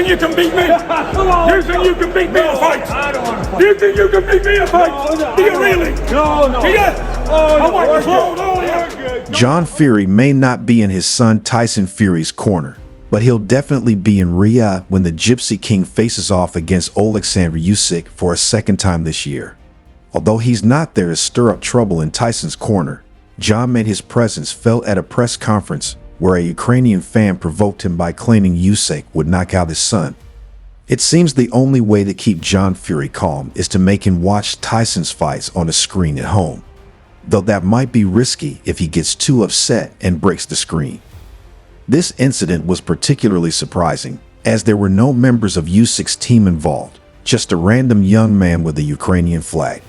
think you can beat me? You think you can beat me in a fight? I don't want to fight. You think you can beat me in a fight? Do you really? No. Yeah. I want to throw all you. John Fury may not be in his son Tyson Fury's corner, but he'll definitely be in Riyadh when the Gypsy King faces off against Alexander Usyk for a second time this year. Although he's not there to stir up trouble in Tyson's corner, John made his presence felt at a press conference where a Ukrainian fan provoked him by claiming Usyk would knock out his son. It seems the only way to keep John Fury calm is to make him watch Tyson's fights on a screen at home, though that might be risky if he gets too upset and breaks the screen. This incident was particularly surprising, as there were no members of Usyk's team involved, just a random young man with a Ukrainian flag.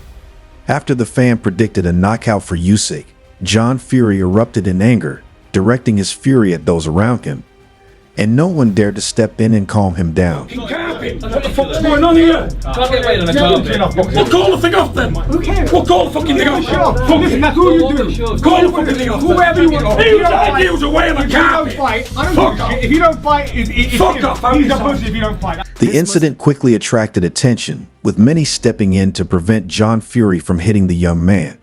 After the fan predicted a knockout for Usyk, John Fury erupted in anger, directing his fury at those around him, and no one dared to step in and calm him down. What the fuck's going on here? Can't get away on the carpet. Well, call the thing off then. Who cares? Well, call the fucking thing off. Listen, that's who you do. Call the fucking thing off. Whoever you want. He was like he was away on the If you don't carpet. fight, I don't give a shit. If you don't fight, Fuck off. he's a pussy if you don't fight. The incident quickly attracted attention, with many stepping in to prevent John Fury from hitting the young man.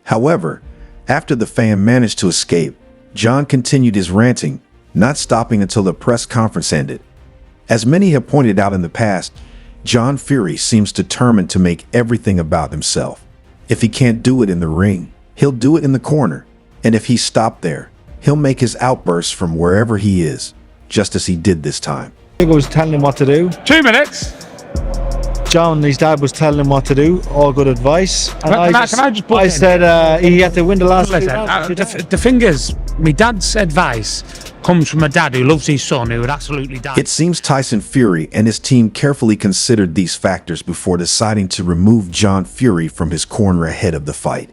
However, after the fan managed to escape, John continued his ranting, not stopping until the press conference ended. As many have pointed out in the past, John Fury seems determined to make everything about himself. If he can't do it in the ring, he'll do it in the corner. And if he's stopped there, he'll make his outbursts from wherever he is, just as he did this time. I was telling him what to do. 2 minutes. John, his dad was telling him what to do. All good advice. And Can I just put I in? said he had to win the last two Listen, rounds. the thing is, my dad's advice comes from a dad who loves his son, who would absolutely die. It seems Tyson Fury and his team carefully considered these factors before deciding to remove John Fury from his corner ahead of the fight.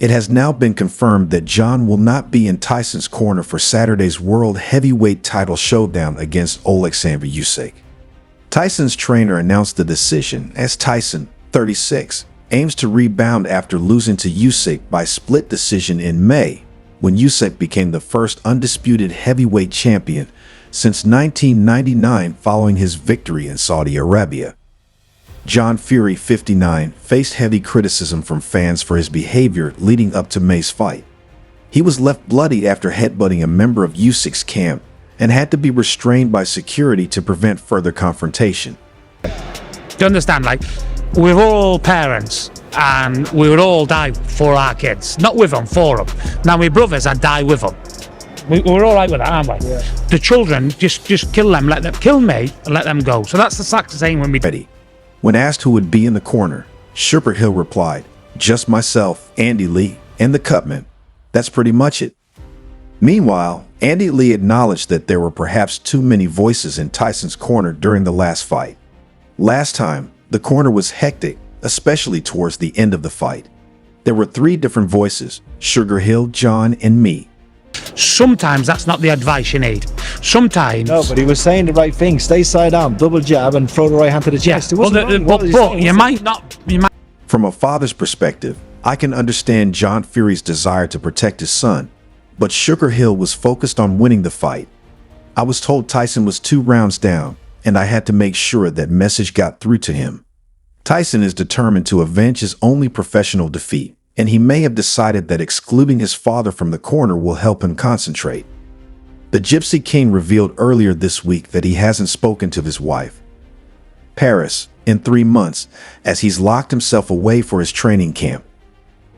It has now been confirmed that John will not be in Tyson's corner for Saturday's World Heavyweight title showdown against Alexander Usyk. Tyson's trainer announced the decision as Tyson, 36, aims to rebound after losing to Usyk by split decision in May, when Usyk became the first undisputed heavyweight champion since 1999 following his victory in Saudi Arabia. John Fury, 59, faced heavy criticism from fans for his behavior leading up to May's fight. He was left bloodied after headbutting a member of Usyk's camp and had to be restrained by security to prevent further confrontation. Do you understand? Like, we're all parents, and we would all die for our kids. Not with them, for them. Now, my brothers, I'd die with them. We're all right with that, aren't we? Yeah. The children, just kill them, let them kill me, and let them go. So that's the exact same when we... Ready. When asked who would be in the corner, Super Hill replied, "Just myself, Andy Lee, and the Cutman. That's pretty much it." Meanwhile, Andy Lee acknowledged that there were perhaps too many voices in Tyson's corner during the last fight. Last time, the corner was hectic, especially towards the end of the fight. There were 3 different voices: Sugar Hill, John, and me. Sometimes that's not the advice you need. Sometimes... No, but he was saying the right thing. Stay side arm, double jab, and throw the right hand to the chest. It wasn't wrong. What was he saying? you might not... From a father's perspective, I can understand John Fury's desire to protect his son, but Sugar Hill was focused on winning the fight. I was told Tyson was 2 rounds down, and I had to make sure that message got through to him. Tyson is determined to avenge his only professional defeat, and he may have decided that excluding his father from the corner will help him concentrate. The Gypsy King revealed earlier this week that he hasn't spoken to his wife, Paris, in 3 months, as he's locked himself away for his training camp.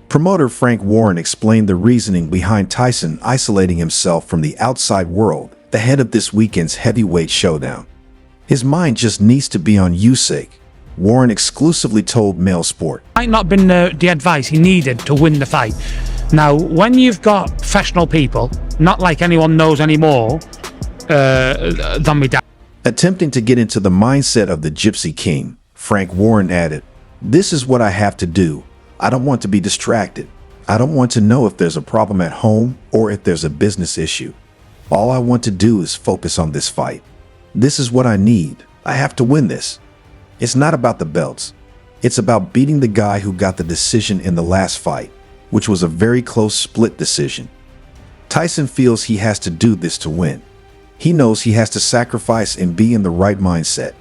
Promoter Frank Warren explained the reasoning behind Tyson isolating himself from the outside world ahead of this weekend's heavyweight showdown. His mind just needs to be on Usyk, Warren exclusively told Mail Sport. Might not have been the advice he needed to win the fight. Now, when you've got professional people, not like anyone knows anymore than me dad. Attempting to get into the mindset of the Gypsy King, Frank Warren added, "This is what I have to do. I don't want to be distracted. I don't want to know if there's a problem at home or if there's a business issue. All I want to do is focus on this fight. This is what I need. I have to win this. It's not about the belts. It's about beating the guy who got the decision in the last fight, which was a very close split decision. Tyson feels he has to do this to win. He knows he has to sacrifice and be in the right mindset.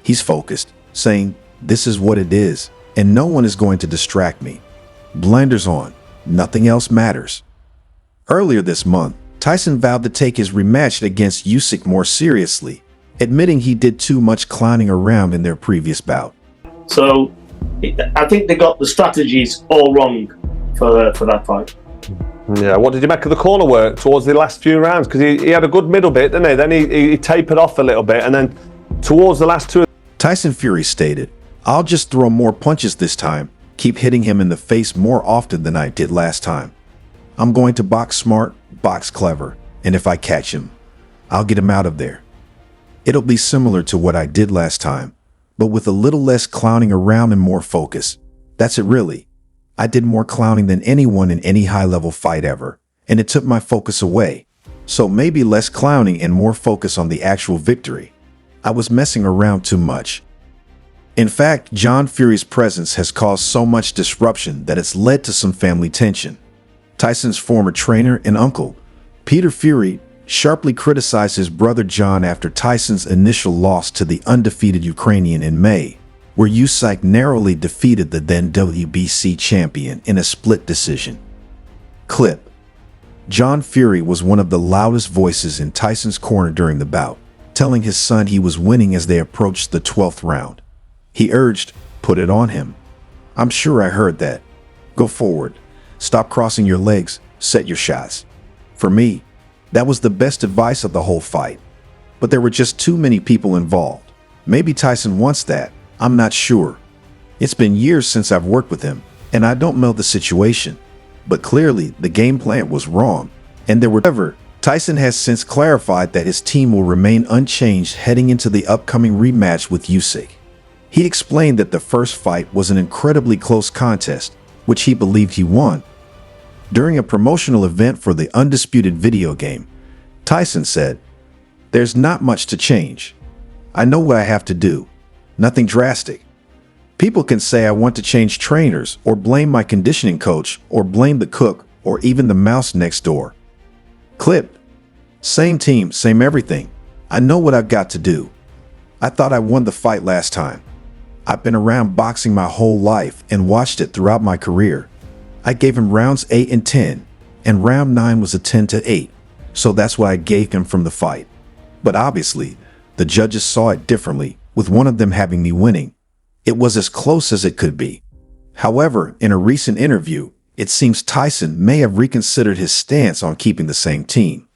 He's focused, saying, "This is what it is, and no one is going to distract me." Blinders on, nothing else matters. Earlier this month, Tyson vowed to take his rematch against Usyk more seriously, admitting he did too much clowning around in their previous bout. So I think they got the strategies all wrong for that fight. Yeah, what did you make of the corner work towards the last few rounds? Because he had a good middle bit, didn't he? Then he tapered off a little bit, and then towards the last two... Tyson Fury stated, "I'll just throw more punches this time, keep hitting him in the face more often than I did last time. I'm going to box smart, box clever, and if I catch him, I'll get him out of there. It'll be similar to what I did last time, but with a little less clowning around and more focus. That's it really. I did more clowning than anyone in any high-level fight ever, and it took my focus away. So maybe less clowning and more focus on the actual victory. I was messing around too much." In fact, John Fury's presence has caused so much disruption that it's led to some family tension. Tyson's former trainer and uncle, Peter Fury, sharply criticized his brother John after Tyson's initial loss to the undefeated Ukrainian in May, where Usyk narrowly defeated the then WBC champion in a split decision. Clip: John Fury was one of the loudest voices in Tyson's corner during the bout, telling his son he was winning as they approached the 12th round. He urged, "Put it on him." "I'm sure I heard that. Go forward. Stop crossing your legs. Set your shots." For me, that was the best advice of the whole fight. But there were just too many people involved. Maybe Tyson wants that. I'm not sure. It's been years since I've worked with him, and I don't know the situation. But clearly, the game plan was wrong, and there were... However, Tyson has since clarified that his team will remain unchanged heading into the upcoming rematch with Usyk. He explained that the first fight was an incredibly close contest, which he believed he won. During a promotional event for the undisputed video game, Tyson said, "There's not much to change. I know what I have to do. Nothing drastic. People can say I want to change trainers or blame my conditioning coach or blame the cook or even the mouse next door." Clip: "Same team, same everything. I know what I've got to do. I thought I won the fight last time. I've been around boxing my whole life and watched it throughout my career. I gave him rounds 8 and 10, and round 9 was a 10-8, so that's what I gave him from the fight. But obviously, the judges saw it differently, with one of them having me winning. It was as close as it could be." However, in a recent interview, it seems Tyson may have reconsidered his stance on keeping the same team.